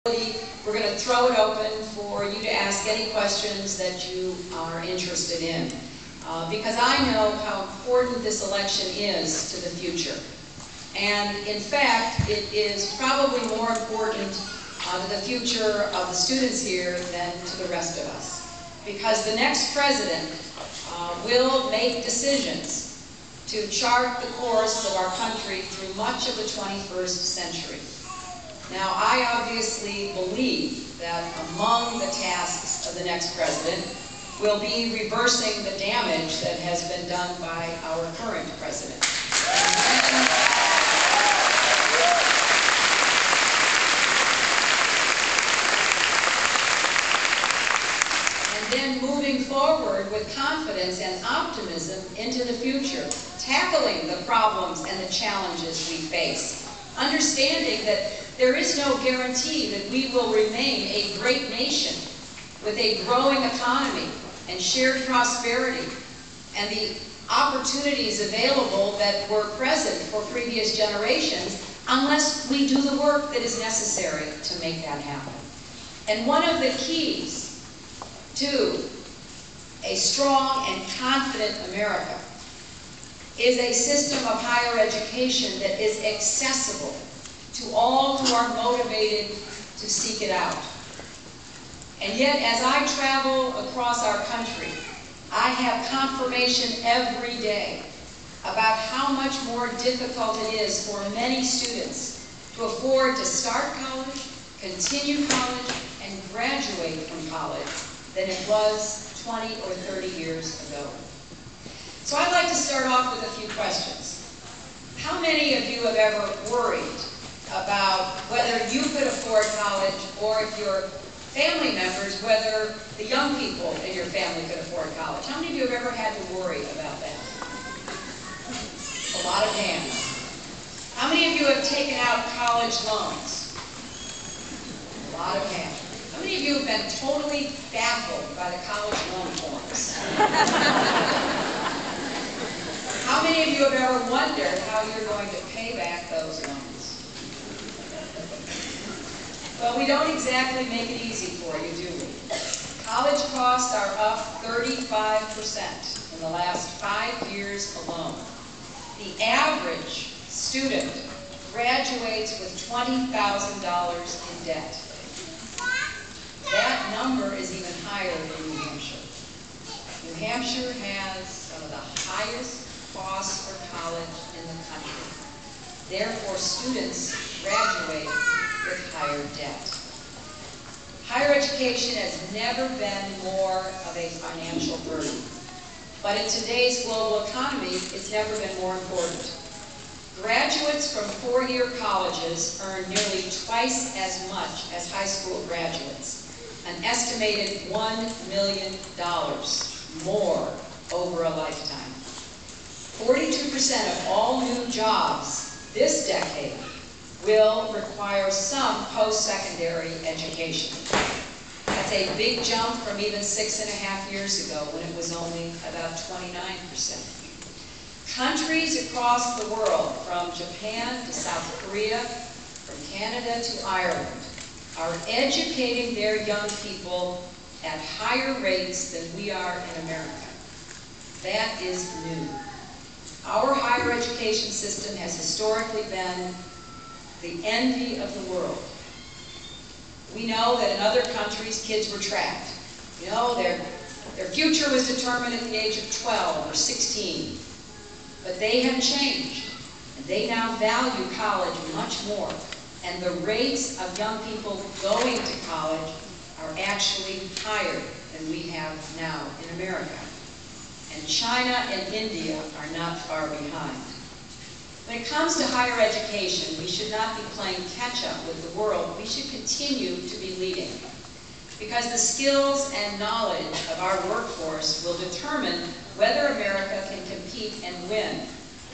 We're going to throw it open for you to ask any questions that you are interested in. Because I know how important this election is to the future. And in fact, it is probably more important to the future of the students here than to the rest of us. Because the next president will make decisions to chart the course of our country through much of the 21st century. Now, I obviously believe that among the tasks of the next president will be reversing the damage that has been done by our current president. And then moving forward with confidence and optimism into the future, tackling the problems and the challenges we face, understanding that there is no guarantee that we will remain a great nation with a growing economy and shared prosperity and the opportunities available that were present for previous generations unless we do the work that is necessary to make that happen. And one of the keys to a strong and confident America is a system of higher education that is accessible to all who are motivated to seek it out. And yet, as I travel across our country, I have confirmation every day about how much more difficult it is for many students to afford to start college, continue college, and graduate from college than it was 20 or 30 years ago. So I'd like to start off with a few questions. How many of you have ever worried about whether you could afford college, or if your family members, whether the young people in your family could afford college? How many of you have ever had to worry about that? A lot of hands. How many of you have taken out college loans? A lot of hands. How many of you have been totally baffled by the college loan forms? How many of you have ever wondered how you're going to pay back those loans? Well, we don't exactly make it easy for you, do we? College costs are up 35% in the last 5 years alone. The average student graduates with $20,000 in debt. That number is even higher in New Hampshire. New Hampshire has some of the highest costs for college in the country. Therefore, students graduate with higher debt. Higher education has never been more of a financial burden. But in today's global economy, it's never been more important. Graduates from four-year colleges earn nearly twice as much as high school graduates, an estimated $1 million more over a lifetime. 42% of all new jobs this decade will require some post-secondary education. That's a big jump from even 6.5 years ago when it was only about 29%. Countries across the world, from Japan to South Korea, from Canada to Ireland, are educating their young people at higher rates than we are in America. That is new. Our higher education system has historically been the envy of the world. We know that in other countries, kids were trapped. You know, their future was determined at the age of 12 or 16. But they have changed, and they now value college much more. And the rates of young people going to college are actually higher than we have now in America. And China and India are not far behind. When it comes to higher education, we should not be playing catch-up with the world. We should continue to be leading. Because the skills and knowledge of our workforce will determine whether America can compete and win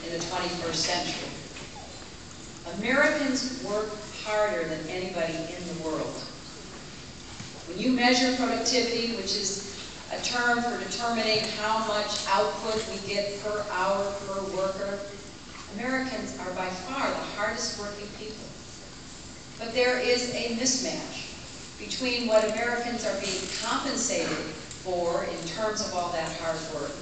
in the 21st century. Americans work harder than anybody in the world. When you measure productivity, which is a term for determining how much output we get per hour per worker, Americans are by far the hardest working people. But there is a mismatch between what Americans are being compensated for in terms of all that hard work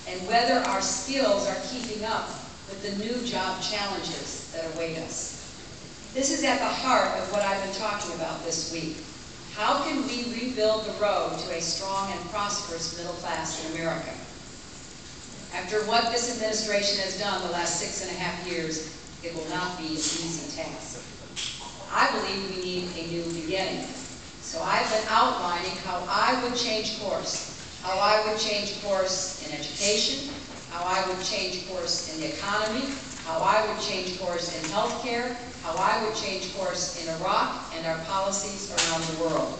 and whether our skills are keeping up with the new job challenges that await us. This is at the heart of what I've been talking about this week. How can we rebuild the road to a strong and prosperous middle class in America? After what this administration has done the last 6.5 years, it will not be an easy task. I believe we need a new beginning. So I've been outlining how I would change course. How I would change course in education, how I would change course in the economy, how I would change course in healthcare, how I would change course in Iraq and our policies around the world.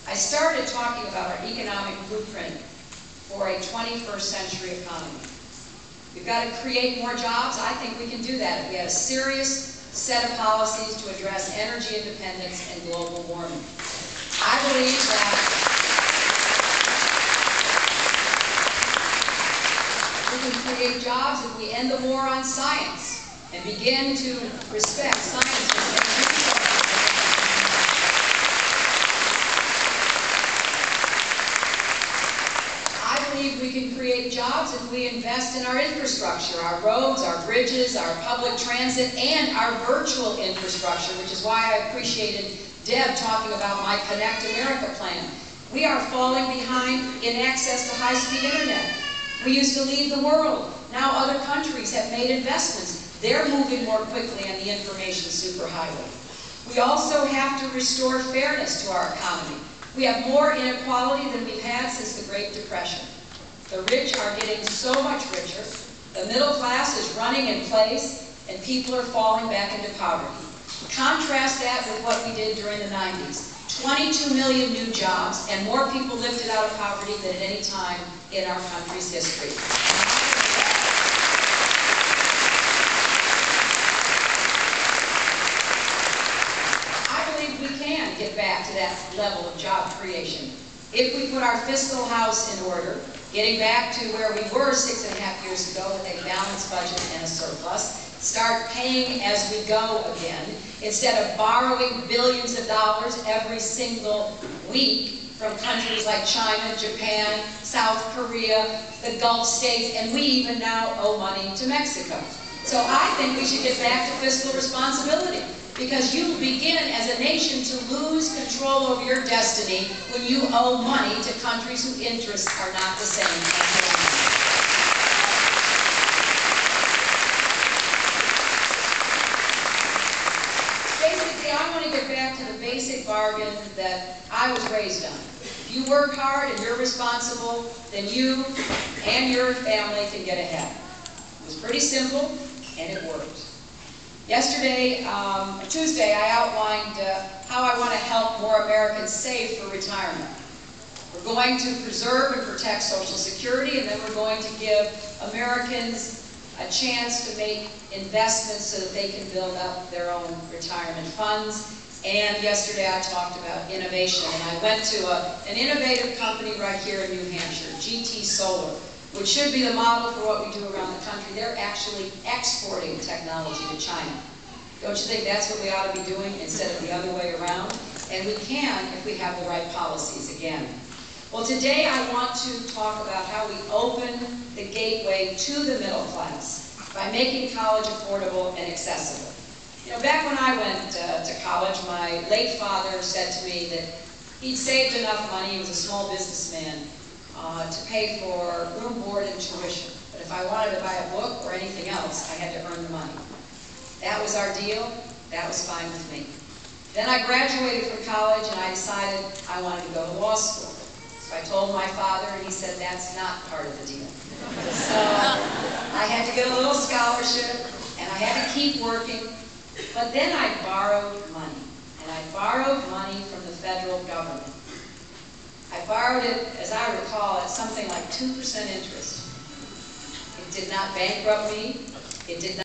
I started talking about our economic blueprint for a 21st century economy. We've got to create more jobs. I think we can do that if we have a serious set of policies to address energy independence and global warming. I believe that we can create jobs if we end the war on science and begin to respect scientists and researchers. I believe we can create jobs if we invest in our infrastructure, our roads, our bridges, our public transit, and our virtual infrastructure, which is why I appreciated Deb talking about my Connect America plan. We are falling behind in access to high-speed internet. We used to lead the world. Now other countries have made investments. They're moving more quickly on the information superhighway. We also have to restore fairness to our economy. We have more inequality than we've had since the Great Depression. The rich are getting so much richer. The middle class is running in place, and people are falling back into poverty. Contrast that with what we did during the 90s. 22 million new jobs and more people lifted out of poverty than at any time in our country's history. I believe we can get back to that level of job creation if we put our fiscal house in order, getting back to where we were 6.5 years ago with a balanced budget and a surplus. Start paying as we go again, instead of borrowing billions of dollars every single week from countries like China, Japan, South Korea, the Gulf states, and we even now owe money to Mexico. So I think we should get back to fiscal responsibility, because you begin as a nation to lose control over your destiny when you owe money to countries whose interests are not the same as your own. I want to get back to the basic bargain that I was raised on. If you work hard and you're responsible, then you and your family can get ahead. It was pretty simple, and it worked. Yesterday, Tuesday, I outlined how I want to help more Americans save for retirement. We're going to preserve and protect Social Security, and then we're going to give Americans a chance to make investments so that they can build up their own retirement funds. And yesterday I talked about innovation, and I went to an innovative company right here in New Hampshire, GT Solar, which should be the model for what we do around the country. They're actually exporting technology to China. Don't you think that's what we ought to be doing instead of the other way around? And we can if we have the right policies again. Well, today I want to talk about how we open the gateway to the middle class by making college affordable and accessible. You know, back when I went to college, my late father said to me that he'd saved enough money, he was a small businessman, to pay for room, board, and tuition. But if I wanted to buy a book or anything else, I had to earn the money. That was our deal. That was fine with me. Then I graduated from college, and I decided I wanted to go to law school. So I told my father, and he said, that's not part of the deal. So I had to get a little scholarship, and I had to keep working. But then I borrowed money, and I borrowed money from the federal government. I borrowed it, as I recall, at something like 2% interest. It did not bankrupt me. It did not